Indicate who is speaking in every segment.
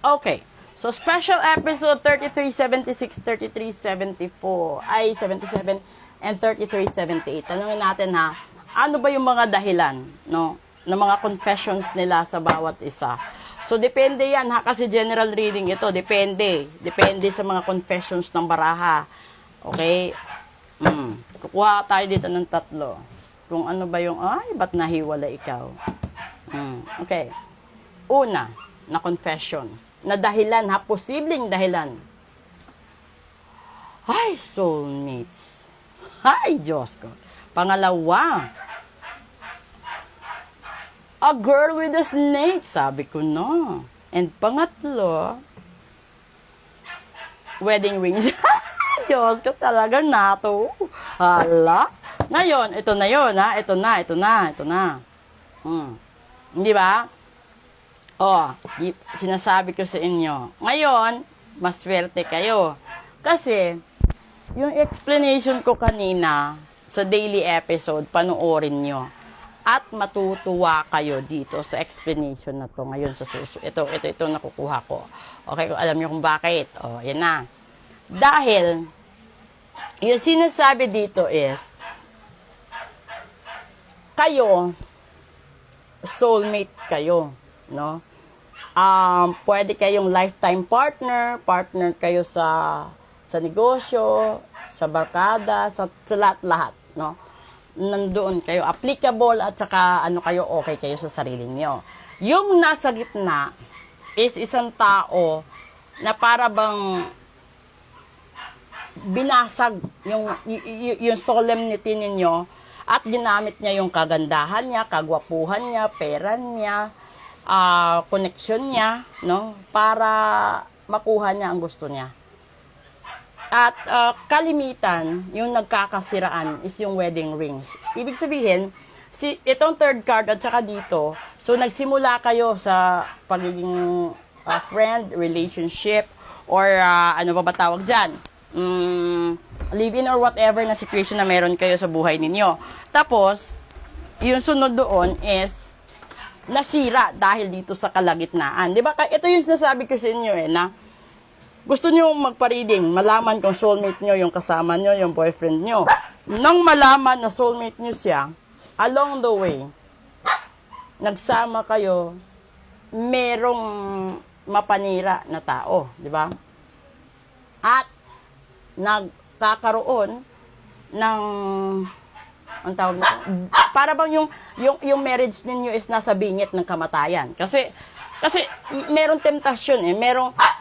Speaker 1: Okay. So, special episode 3376, 3374, ay 77, and 3378. Tanungin natin ha, ano ba yung mga dahilan, no, ng mga confessions nila sa bawat isa? So, depende yan ha, kasi general reading ito, depende. Depende sa mga confessions ng baraha. Okay? Kukuha tayo dito ng tatlo. Kung ano ba yung, ay, ba't nahiwala ikaw? Okay. Una, na confession. Na dahilan ha, posibleng dahilan. Ay, soulmates. Ay, Diyos ko. Pangalawa, a girl with a snake. Sabi ko na. And pangatlo, wedding rings. Diyos ko, talaga na to. Hala. Ngayon, ito na yun ha. Ito na. Hindi ba? Sinasabi ko sa inyo. Ngayon, maswerte kayo. Kasi, yung explanation ko kanina sa daily episode, panoorin nyo. At matutuwa kayo dito sa explanation na to ngayon sa ito nakukuha ko. Okay, kung alam nyo kung bakit. Yan na. Dahil, yung sinasabi dito is, kayo, soulmate kayo, no? Pwede kayong lifetime partner kayo sa negosyo, sa barkada, sa lahat-lahat, no? Nandoon kayo applicable at saka kayo okay kayo sa sarili niyo. Yung nasa gitna is isang tao na para bang binasag yung solemnity ninyo at ginamit niya yung kagandahan niya, kagwapuhan niya, pera niya, connection niya, no, para makuha niya ang gusto niya. At kalimitan, yung nagkakasiraan is yung wedding rings. Ibig sabihin, itong third card at saka dito, so nagsimula kayo sa pagiging friend, relationship, or ano ba tawag dyan? Live-in or whatever na situation na meron kayo sa buhay ninyo. Tapos, yung sunod doon is nasira dahil dito sa kalagitnaan. 'Di ba? Ito yung sinasabi ko sa inyo na gusto niyo magpa-reading, malaman kung soulmate niyo yung kasama niyo, yung boyfriend niyo. Nang malaman na soulmate niyo siya, along the way, nagsama kayo, merong mapanira na tao, 'di ba? At nagkakaroon ng ang tawag nito, para bang yung marriage ninyo is nasa bingit ng kamatayan. Kasi merong temptasyon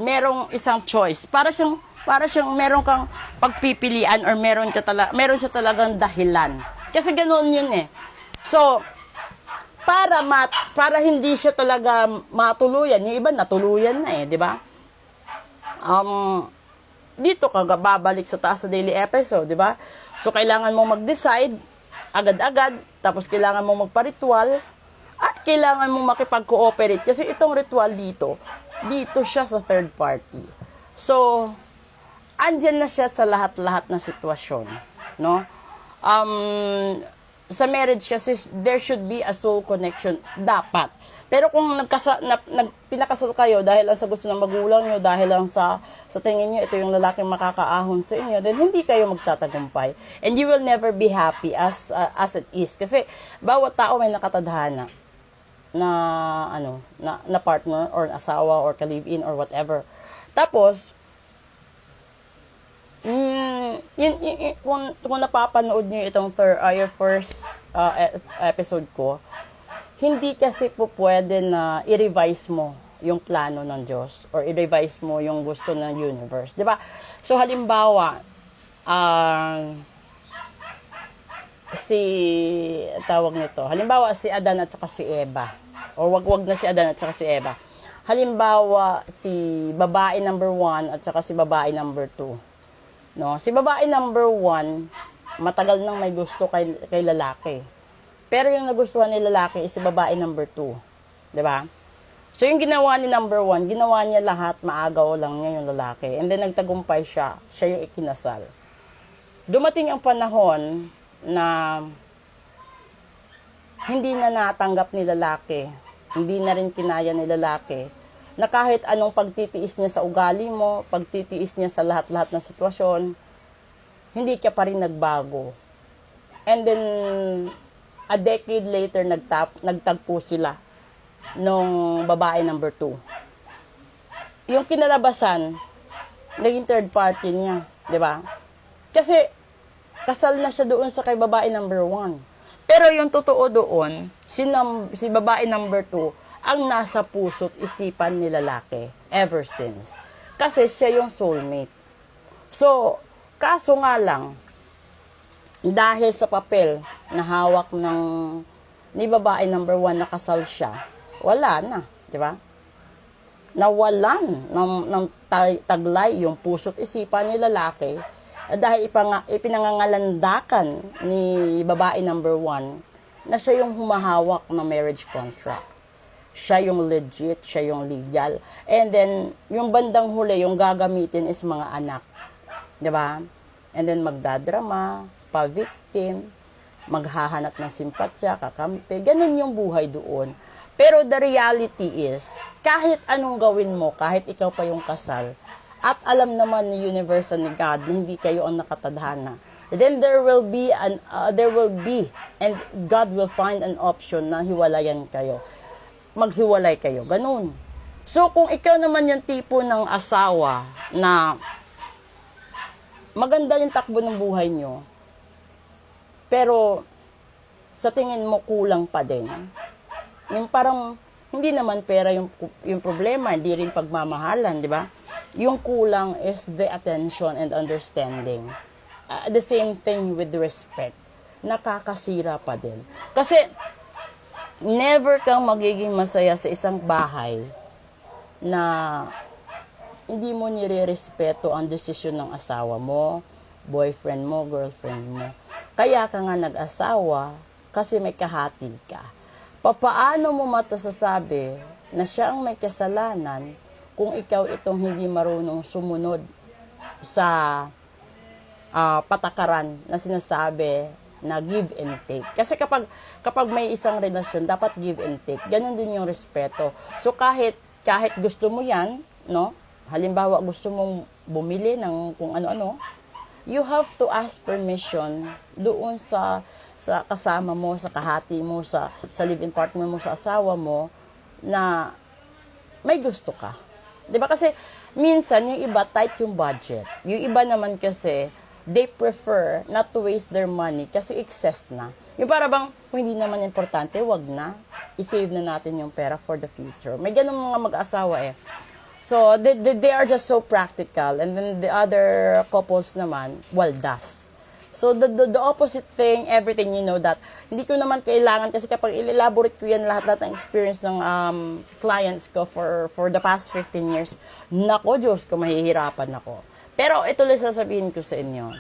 Speaker 1: merong isang choice. Para siyang meron kang pagpipilian or meron siya talagang dahilan. Kasi ganoon yun So, para hindi siya talaga matuluyan, yung iba natuluyan na di ba? Dito ka babalik sa taas sa daily episode, di ba? So, kailangan mo mag-decide agad-agad, tapos kailangan mo magpa-ritual, at kailangan mo makipag-cooperate. Kasi itong ritual dito siya sa third party. So, andyan na siya sa lahat-lahat na sitwasyon, no? Sa marriage kasi, there should be a soul connection, dapat. Pero kung pinakasal kayo dahil lang sa gusto ng magulang nyo, dahil lang sa tingin nyo, ito yung lalaking makakaahon sa inyo, then hindi kayo magtatagumpay. And you will never be happy as it is. Kasi bawat tao may nakatadhana na partner or asawa or ka-live-in or whatever. Tapos, kung napapanood nyo itong your first episode ko, hindi kasi po pwede na i-revise mo yung plano ng Diyos or i-revise mo yung gusto ng universe. Di ba? So, halimbawa, halimbawa, si Adan at saka si Eva. O wag na si Adan at saka si Eva. Halimbawa, si babae number 1 at saka si babae number 2. No? Si babae number 1, matagal nang may gusto kay lalaki. Pero yung nagustuhan ni lalaki is si babae number 2. Diba? So, yung ginawa ni number 1, ginawa niya lahat, maagaw lang niya yung lalaki. And then, nagtagumpay siya. Siya yung ikinasal. Dumating ang panahon na hindi na natanggap ni lalaki, hindi na rin kinaya ni lalaki na kahit anong pagtitiis niya sa ugali mo, pagtitiis niya sa lahat-lahat ng sitwasyon, hindi ka pa rin nagbago. And then, a decade later, nagtagpo sila nung babae number 2. Yung kinalabasan, naging third party niya, di ba? Kasi, kasal na siya doon sa kay babae number 1. Pero yung totoo doon, si babae number 2, ang nasa puso't isipan ni lalaki ever since. Kasi siya yung soulmate. So, kaso nga lang, dahil sa papel na hawak ni babae number 1 na kasal siya, wala na, di ba? Nawalan ng taglay yung puso't isipan ni lalaki dahil ipinangangalandakan ni babae number 1 na siya yung humahawak ng marriage contract. Siya yung legit, siya yung legal. And then, yung bandang huli, yung gagamitin is mga anak. Diba? And then, magdadrama, pa-victim, maghahanap ng simpatsya, kakampi. Ganun yung buhay doon. Pero the reality is, kahit anong gawin mo, kahit ikaw pa yung kasal, at alam naman ni universe ni God na hindi kayo ang nakatadhana, then there will be, and God will find an option na hiwalayan kayo. Maghiwalay kayo. Ganun. So, kung ikaw naman yung tipo ng asawa na maganda yung takbo ng buhay nyo, pero sa tingin mo kulang pa din, yung parang hindi naman pera yung problema, hindi rin pagmamahalan, di ba? Yung kulang is the attention and understanding. The same thing with respect. Nakakasira pa din. Kasi, never kang magiging masaya sa isang bahay na hindi mo nire-respeto ang desisyon ng asawa mo, boyfriend mo, girlfriend mo. Kaya ka nga nag-asawa kasi may kahati ka. Papaano mo matasasabi na siya ang may kasalanan kung ikaw itong hindi marunong sumunod sa patakaran na sinasabi na give and take. Kasi kapag may isang relasyon, dapat give and take. Ganon din yung respeto. So kahit gusto mo yan, no? Halimbawa, gusto mong bumili ng kung ano-ano, you have to ask permission doon sa kasama mo, sa kahati mo, sa live-in partner mo, sa asawa mo, na may gusto ka. Diba? Kasi minsan, yung iba, tight yung budget. Yung iba naman kasi, they prefer not to waste their money kasi excess na. Yung para bang, kung hindi naman importante, wag na. I-save na natin yung pera for the future. May ganun mga mag-asawa eh. So, they are just so practical. And then the other couples naman, waldas. So, the opposite thing, everything, you know that, hindi ko naman kailangan kasi kapag elaborate ko yan lahat ng experience ng clients ko for the past 15 years, nako, Diyos ko, mahihirapan ako. Pero ito lang sasabihin ko sa inyo.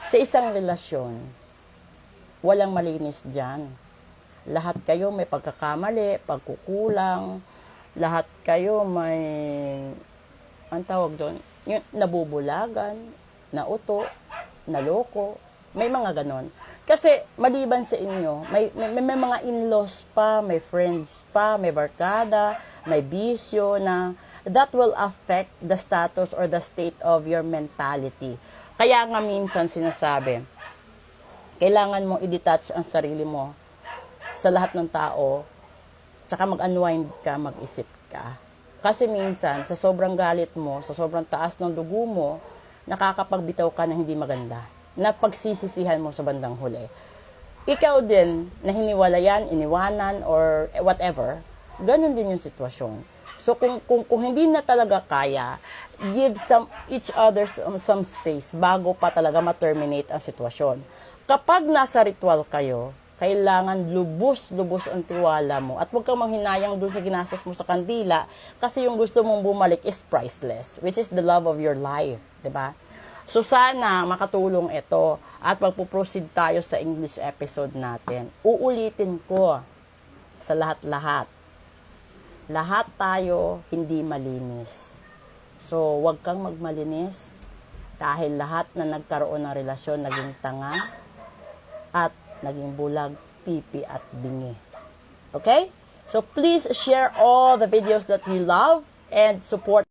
Speaker 1: Sa isang relasyon, walang malinis dyan. Lahat kayo may pagkakamali, pagkukulang, lahat kayo may, ang tawag doon, yung nabubulagan, nauto, naloko, may mga ganon. Kasi maliban sa inyo, may mga in-laws pa, may friends pa, may barkada, may bisyo na that will affect the status or the state of your mentality. Kaya nga minsan sinasabi, kailangan mong i-detach ang sarili mo sa lahat ng tao, tsaka mag-unwind ka, mag-isip ka. Kasi minsan, sa sobrang galit mo, sa sobrang taas ng dugo mo, nakakapagbitaw ka na hindi maganda, na pagsisisihan mo sa bandang huli. Ikaw din, na hiniwalayan, iniwanan, or whatever, ganun din yung sitwasyon. So, kung hindi na talaga kaya, give each other some space bago pa talaga ma-terminate ang sitwasyon. Kapag nasa ritual kayo, kailangan lubos-lubos ang tiwala mo. At huwag kang manghinayang dun sa ginastos mo sa kandila kasi yung gusto mong bumalik is priceless, which is the love of your life. Diba? So, sana makatulong ito at magpuproceed tayo sa English episode natin. Uulitin ko sa lahat-lahat. Lahat tayo hindi malinis. So, huwag kang magmalinis dahil lahat na nagkaroon ng relasyon naging tanga at naging bulag, pipi at bingi. Okay? So, please share all the videos that you love and support